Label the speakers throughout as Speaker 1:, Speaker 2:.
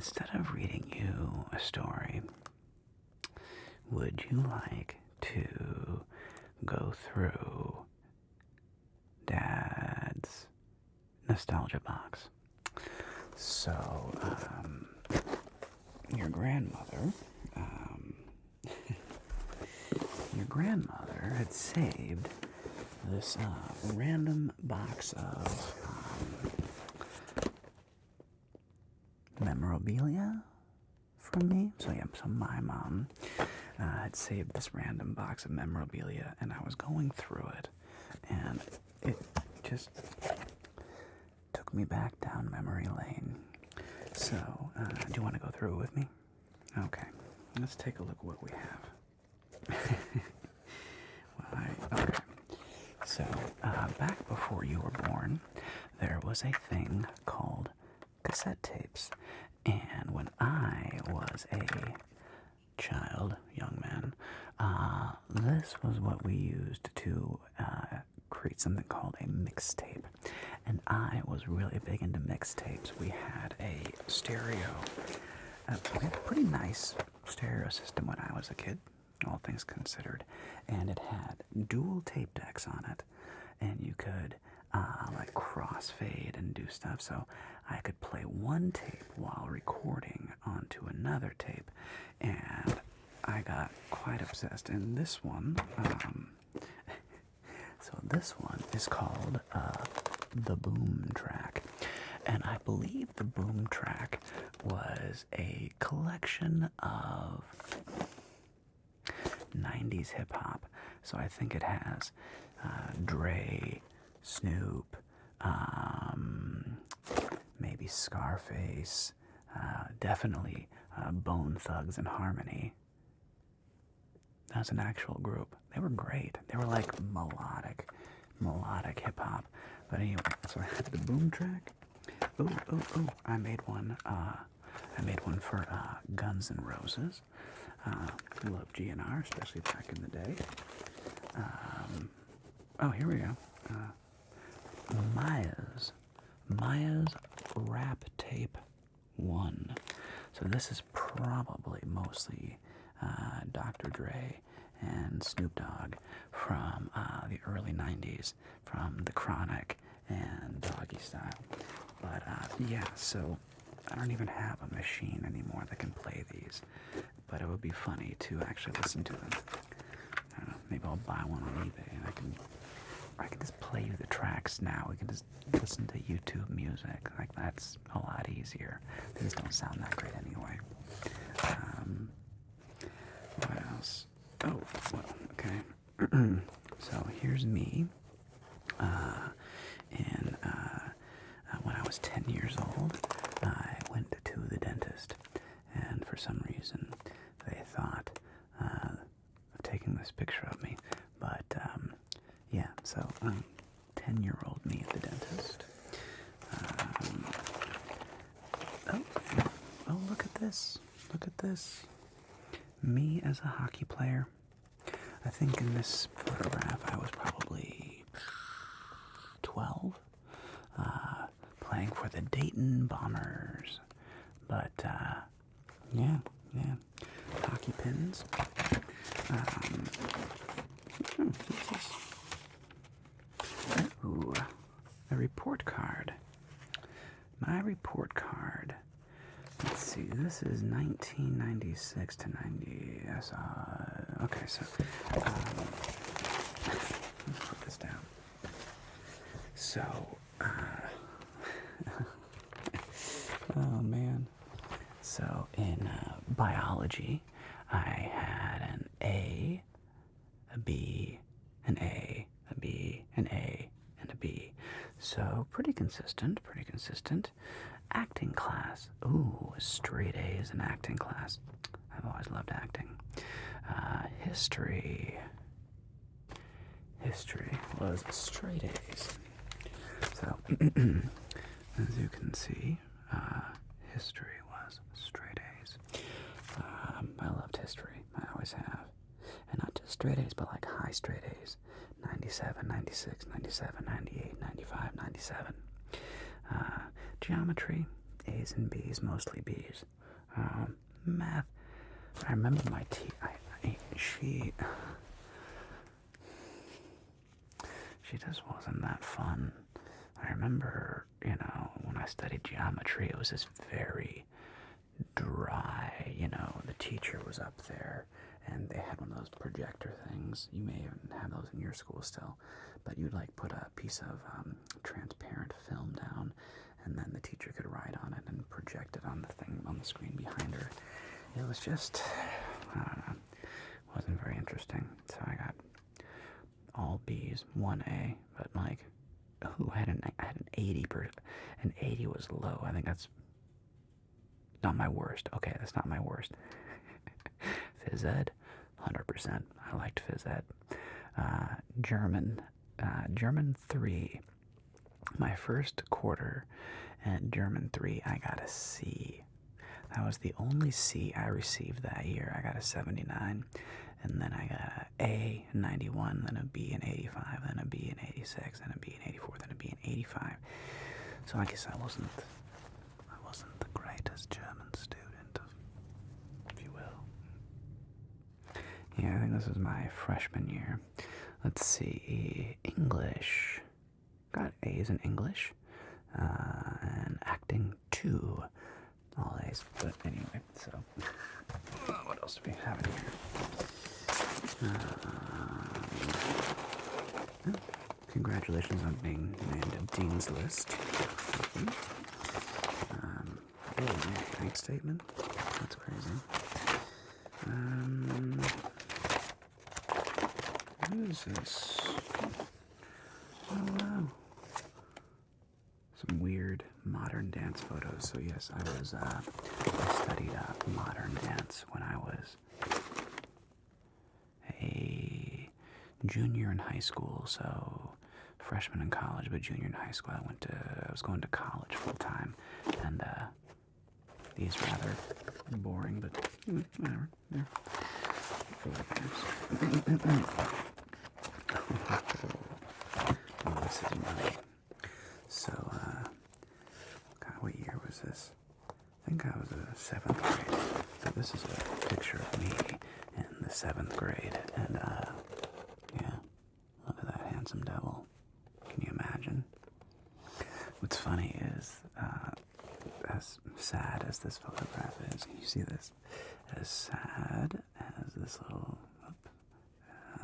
Speaker 1: instead of reading you a story, would you like to go through Dad's nostalgia box? So, your grandmother had saved this random box of memorabilia from me. So my mom had saved this random box of memorabilia, and I was going through it, and it just took me back down memory lane. So, do you want to go through it with me? Okay, let's take a look at what we have. Okay, so back before you were born, there was a thing called cassette tapes, and when I was a child, young man, this was what we used to create something called a mixtape. And I was really big into mixtapes. We had a stereo. We had a pretty nice stereo system when I was a kid, all things considered. And it had dual tape decks on it. And you could like crossfade and do stuff. So I could play one tape while recording onto another tape. And I got quite obsessed. And this one, so this one is called the boom track. And I believe the boom track was a collection of 90s hip hop. So I think it has Dre, Snoop, maybe Scarface, definitely Bone Thugs and Harmony. That was an actual group. They were great. They were like melodic hip hop. But anyway, so I had the boom track. Oh! I made one. I made one for Guns N' Roses. Love GNR, especially back in the day. Oh, here we go. Maya's Rap Tape 1. So this is probably mostly Dr. Dre and Snoop Dogg from the early 90s, from The Chronic and Doggy Style. But yeah, so I don't even have a machine anymore that can play these, but it would be funny to actually listen to them. I don't know, maybe I'll buy one on eBay and I can just play you the tracks now. We can just listen to YouTube music. Like, that's a lot easier. These don't sound that great anyway. What else? Oh, well, okay. So here's me. And when I was 10 years old, I went to the dentist. And for some reason, they thought of taking this picture of me. But, yeah, so 10-year-old me at the dentist. Oh, look at this. Look at this. Me as a hockey player. I think in this photograph I was probably 12, playing for the Dayton Bombers. But, yeah, hockey pins. Ooh, a report card. My report card. Let's see, this is 1996 to 90. Okay, so let's put this down. So, oh man. So in biology, I had an A, a B, an A, a B, an A, and a B. So pretty consistent. Acting class. Ooh, straight A's in acting class. I've always loved acting. History was straight A's. So, as you can see, history was straight A's. I loved history. I always have. And not just straight A's, but like high straight A's. 97, 96, 97, 98, 95, 97. Geometry, A's and B's, mostly B's. Math. I remember my she just wasn't that fun. I remember, when I studied geometry, it was just very dry. The teacher was up there, and they had one of those projector things. You may even have those in your school still, but you'd like put a piece of transparent film down, and then the teacher could write on it and project it on the thing on the screen behind her. It was just, I don't know, wasn't very interesting. So I got all B's, 1A, but I had an 80 an 80 was low. I think that's not my worst. Okay, that's not my worst. Phys ed, 100%. I liked phys ed. German 3. My first quarter at German 3, I got a C. That was the only C I received that year. I got a 79, and then I got an A in 91, then a B in 85, then a B in 86, then a B in 84, then a B in 85. So I guess I wasn't the greatest German student, if you will. Yeah, I think this was my freshman year. Let's see, English. Got A's in English, and acting 2. All A's, but anyway, so what else do we have in here? Congratulations on being named a Dean's List. Bank statement. That's crazy. What is this? Oh wow. Some weird modern dance photos. So yes, I studied modern dance when I was a junior in high school. So freshman in college, but junior in high school, I was going to college full time, and these rather boring, but whatever. Yeah. Oh, this is money. So, God, what year was this? I think I was in 7th grade. So this is a picture of me in the 7th grade, and yeah, look at that handsome devil. Can you imagine? What's funny is, as sad as this photograph is, can you see this? As sad as this little,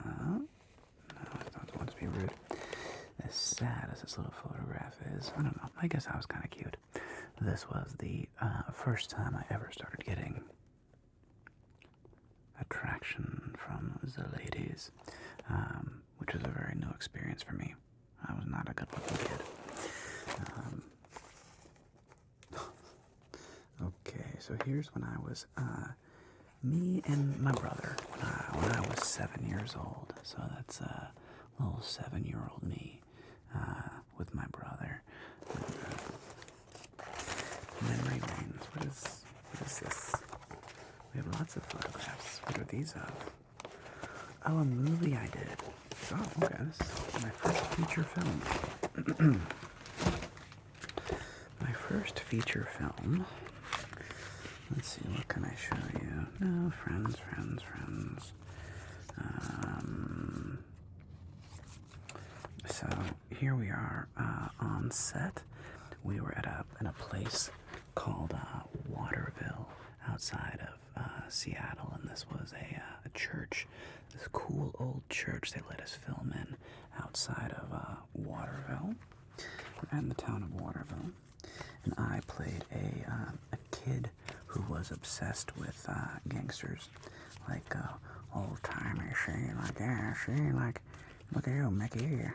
Speaker 1: no, I don't want to be rude. As sad as this little photograph is, I don't know, I guess I was kind of cute. This was the first time I ever started getting attraction from the ladies, which was a very new experience for me. I was not a good-looking kid. Okay, so here's when I was, me and my brother, when I was 7 years old. So that's little 7-year-old me with my brother. Memory lanes. What is this? We have lots of photographs. What are these of? Oh, a movie I did. Oh, okay. This is my first feature film. My first feature film. Let's see, what can I show you? No, friends. So here we are on set. We were at a place called Waterville outside of Seattle, and this was a church, this cool old church they let us film in outside of Waterville, and the town of Waterville. And I played a kid who was obsessed with gangsters, like old-timey, like, look at you, Mickey.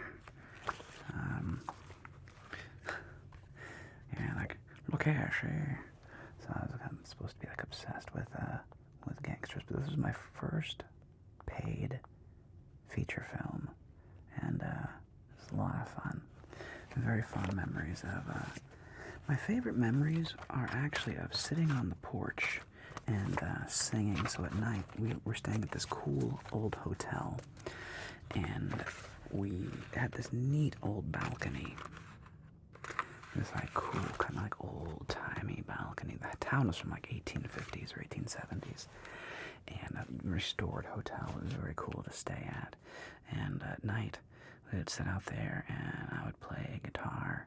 Speaker 1: Yeah, like, look here, So I was supposed to be like obsessed with gangsters, but this was my first paid feature film, and it was a lot of fun. Very fond memories of. My favorite memories are actually of sitting on the porch and singing. So at night we were staying at this cool old hotel, and we had this neat old balcony. this like cool, kind of like old-timey balcony. The town was from like 1850s or 1870s. And a restored hotel. It was very cool to stay at. And at night, we would sit out there, and I would play guitar,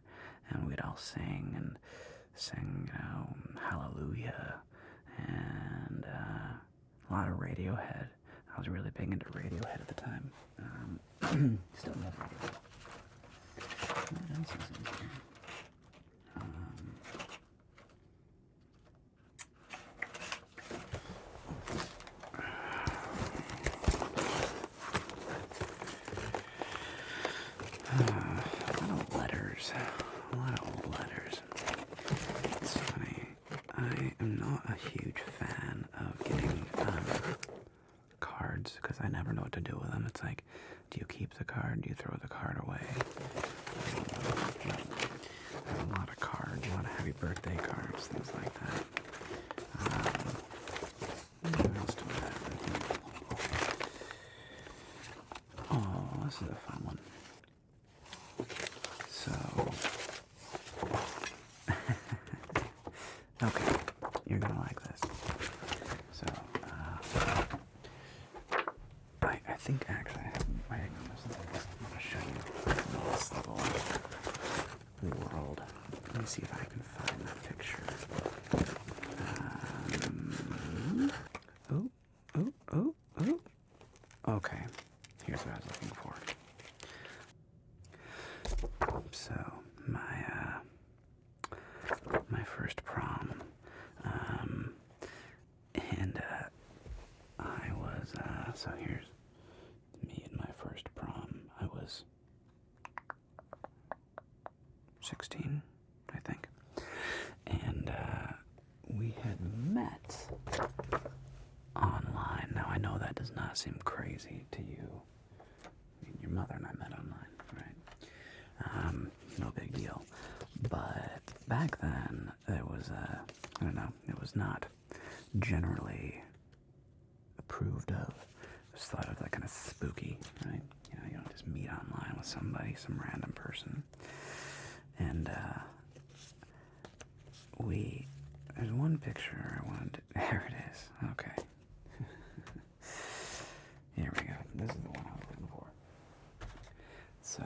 Speaker 1: and we'd all sing, Hallelujah, and a lot of Radiohead. I was really big into Radiohead at the time. Still love Radiohead. What else is in here? A lot of old letters. It's funny. I am not a huge fan of getting cards because I never know what to do with them. It's like, do you keep the card? Do you throw the card away? There's a lot of cards, a lot of happy birthday cards, things like that. What else do I have? Oh, this is a fun one. So, okay, you're gonna like this. So, I think actually I have writing on this. I'm gonna show you this little world. Let me see if I can find that picture. Okay, here's what I was looking for. So, my first prom, and I was, so here's me in my first prom. I was 16, I think, and we had met online. Now, I know that does not seem crazy to you. I mean, your mother and I met online, right? No big deal. But back then, there was I don't know, it was not generally approved of. It was thought of like kind of spooky, right? You don't just meet online with somebody, some random person. And there's one picture I wanted to, there it is, okay. Here we go, this is the one I was looking for. So,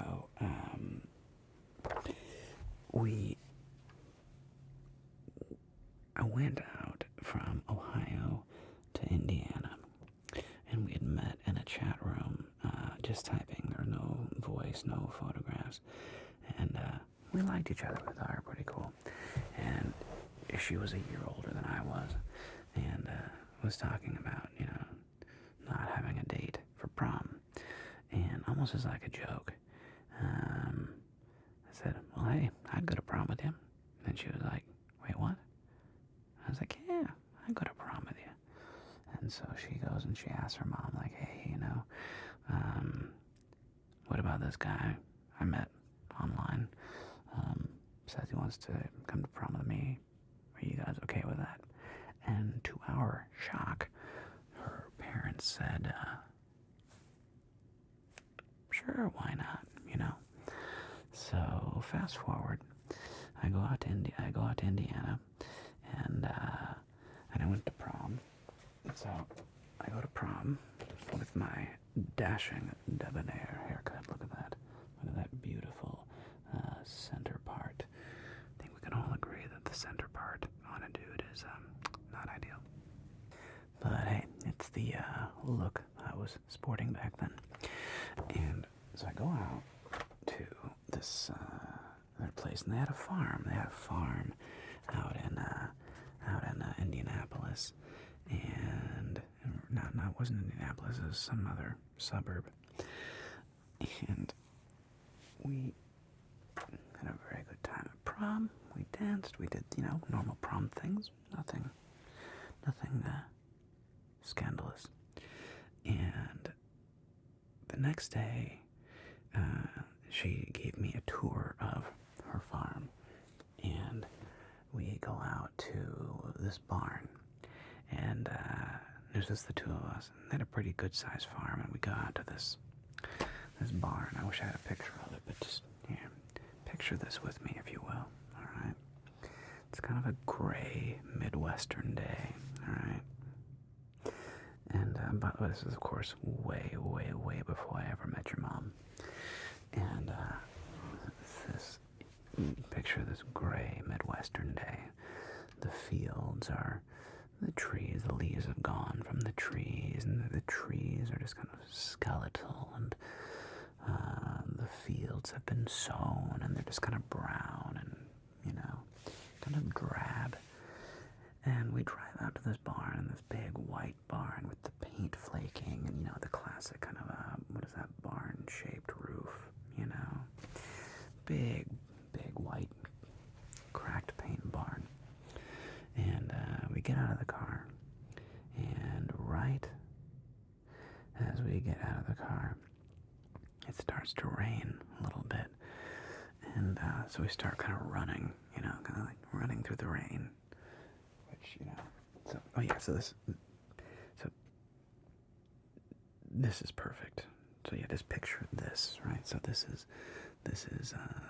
Speaker 1: I went out from Ohio to Indiana, and we had met in a chat room, just typing. There was no voice, no photographs, and we liked each other. We thought we were pretty cool, and she was a year older than I was, and was talking about, not having a date for prom, and almost as like a joke, I said, well, hey, I'd go to prom with you. And she was like, wait, what? I was like, yeah, I'd go to prom with you. And so she goes and she asks her mom, like, hey, what about this guy I met online? Says he wants to come to prom with me. Are you guys okay with that? And to our shock, her parents said, sure, why not, So fast forward, I go out to Indiana, and I went to prom. So I go to prom with my dashing, debonair haircut. Look at that. Look at that beautiful center part. I think we can all agree that the center part on a dude is not ideal. But hey, it's the look I was sporting back then. And so I go out to this their place, and they had a farm. They had a farm out in Indianapolis, and no, it wasn't Indianapolis. It was some other suburb. And we had a very good time at prom. We danced. We did, normal prom things. Nothing scandalous. And the next day, she gave me a tour of her farm, and we go out to this barn, and there's just the two of us. And they had a pretty good sized farm, and we go out to this barn. I wish I had a picture of it, but just here, picture this with me, if you will. All kind of a gray Midwestern day, alright? And, by the way, this is, of course, way, way, way before I ever met your mom. And, picture this gray Midwestern day. The fields are, the trees, the leaves have gone from the trees, and the trees are just kind of skeletal, and the fields have been sown, and they're just kind of brown and, kind of drab. And we drive out to this barn, this big white barn with the paint flaking, and, the classic kind of, what is that, barn-shaped roof, Big, big white cracked paint barn. And we get out of the car, and right as we get out of the car, it starts to rain a little bit. And so we start kind of running, kind of like running through the rain, which, so this is perfect. So yeah, just picture this, right? So this is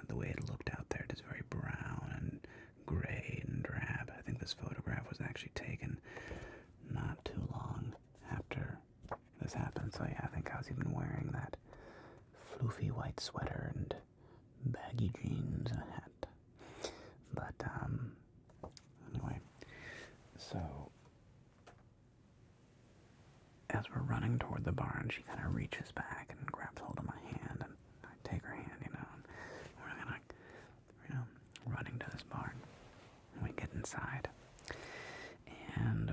Speaker 1: the way it looked out there. It is very brown and gray and drab. I think this photograph was actually taken not too long after this happened. So yeah, I think I was even wearing that floofy white sweater and baggy jeans and a hat. But anyway, so as we're running toward the barn, she kind of reaches back and grabs hold of my hand, and I take her hand, and we're kind of, running to this barn. And we get inside, and,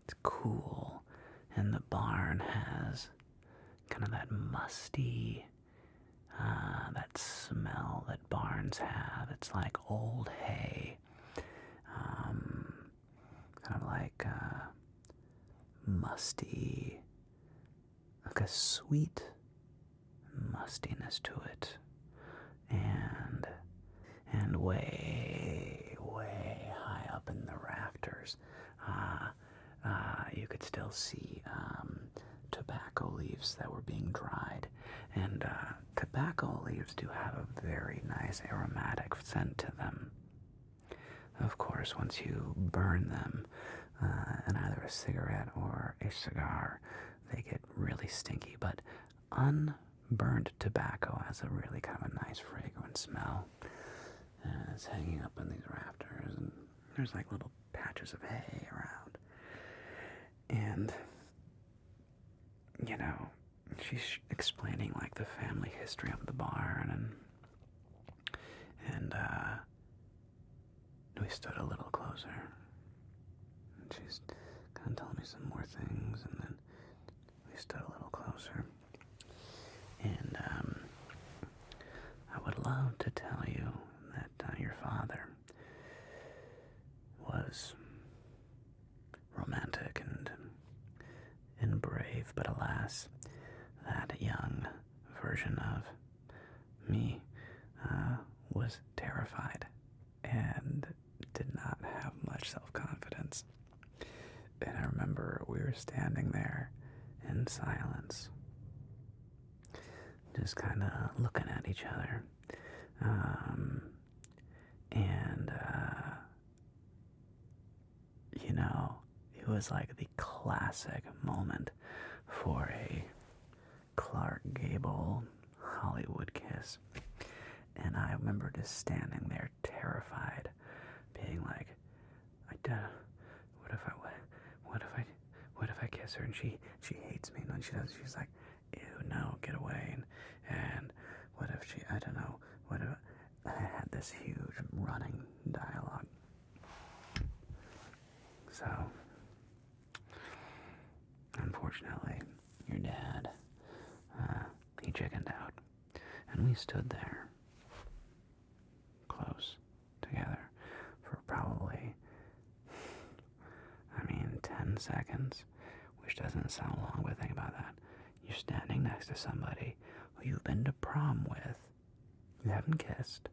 Speaker 1: it's cool, and the barn has kind of that musty, that smell that barns have. It's like old hay, kind of like musty, like a sweet mustiness to it, and way, way high up in the rafters, you could still see tobacco leaves that were being dried. And tobacco leaves do have a very nice aromatic scent to them. Of course, once you burn them in either a cigarette or a cigar, they get really stinky. But unburned tobacco has a really kind of a nice fragrant smell. And it's hanging up in these rafters, and there's like little patches of hay around. And, she's explaining like the family history of the barn, and we stood a little closer, and she's kind of telling me some more things, and then we stood a little closer, and I would love to tell you that your father was romantic and brave, but alas, that young version of me was terrified and did not have much self-confidence. And I remember we were standing there in silence, just kind of looking at each other, and it was like the classic moment for a Clark Gable Hollywood kiss. And I remember just standing there terrified, being like, what if I kiss her and she hates me? And when she does, she's like, ew, no, get away. And what if she, I don't know, what if I had this huge running dialogue. So, unfortunately, your dad, he chickened out, and we stood there, close, together, for probably, 10 seconds, which doesn't sound long, but think about that. You're standing next to somebody who you've been to prom with, you haven't kissed,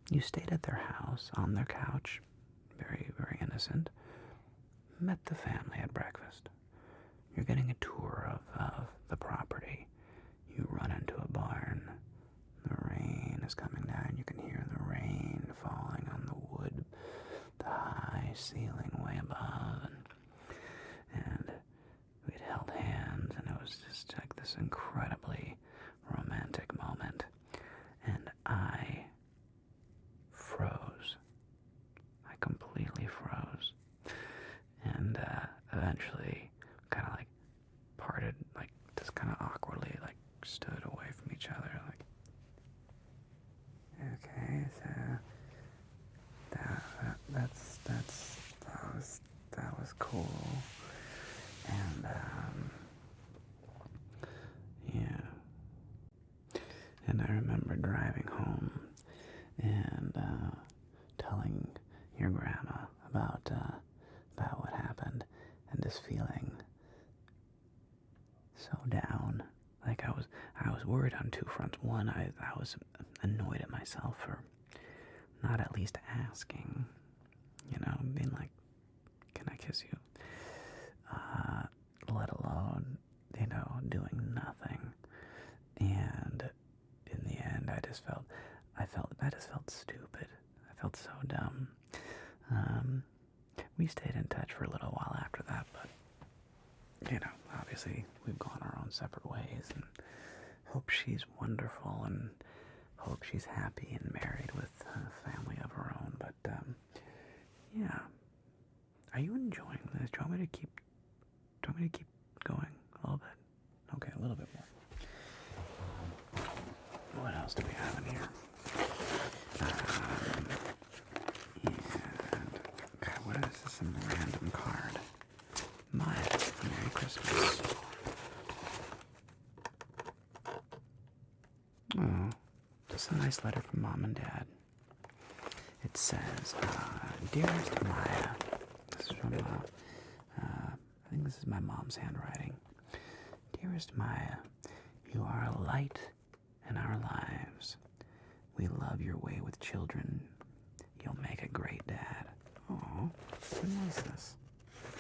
Speaker 1: you stayed at their house, on their couch, very, very innocent, met the family at breakfast. You're getting a tour of the property. You run into a barn. The rain is coming down. You can hear the rain falling on the wood ceiling way above, and we'd held hands, and it was just like this incredibly romantic moment. And I froze. I completely froze. And eventually kind of like parted, like just kind of awkwardly, like stood away from each other, like, okay, so that was cool. And yeah. And I remember driving home and telling your grandma about what happened, and just feeling so down. Like I was worried on two fronts. One, I was annoyed at myself for not at least asking, being like, can I kiss you? Let alone, doing nothing. And in the end, I just felt stupid. I felt so dumb. We stayed in touch for a little while after that, but, obviously we've gone our own separate ways, and hope she's wonderful, and hope she's happy and married with a family of her own. But, yeah. Are you enjoying this? Do you want me to keep going a little bit? Okay, a little bit more. What else do we have in here? And, okay, what is this? Some random card. Merry Christmas. Oh, just a nice letter from Mom and Dad. It says, Dearest Maya, this is from, I think this is my mom's handwriting. Dearest Maya, you are a light in our lives. We love your way with children. You'll make a great dad. Oh, what is this?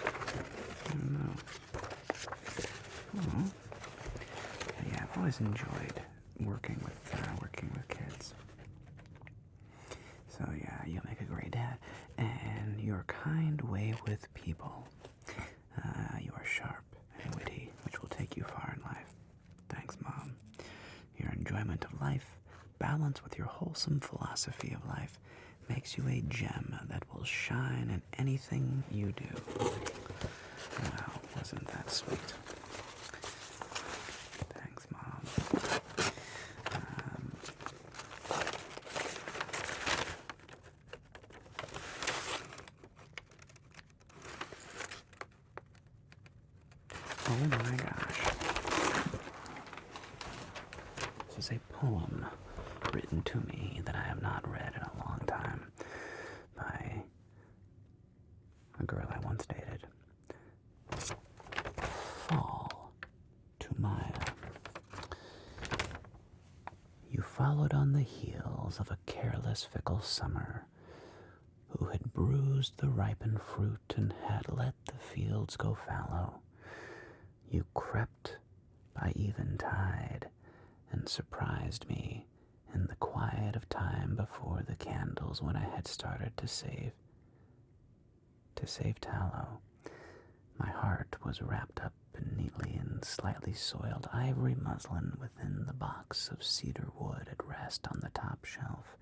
Speaker 1: I don't know. Oh. Yeah, I've always enjoyed working with kids. So yeah, you'll make a great dad. And your kind way with people. You are sharp and witty, which will take you far in life. Thanks, Mom. Your enjoyment of life, balance with your wholesome philosophy of life, makes you a gem that will shine in anything you do. Wow, wasn't that sweet? Thanks, Mom. Oh my gosh. This is a poem written to me that I have not read in a long time by a girl I once dated. Fall to Maya. You followed on the heels of a careless, fickle summer who had bruised the ripened fruit and had let the fields go fallow. You crept by eventide and surprised me in the quiet of time before the candles when I had started to save tallow. My heart was wrapped up neatly in slightly soiled ivory muslin within the box of cedar wood at rest on the top shelf,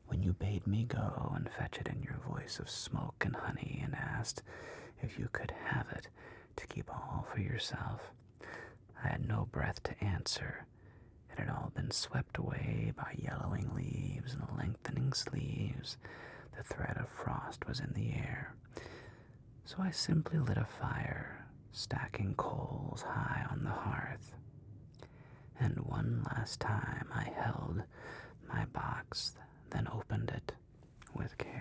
Speaker 1: when you bade me go and fetch it in your voice of smoke and honey, and asked if you could have it to keep all for yourself. I had no breath to answer. It had all been swept away by yellowing leaves and lengthening sleeves. The threat of frost was in the air. So I simply lit a fire, stacking coals high on the hearth. And one last time I held my box, then opened it with care.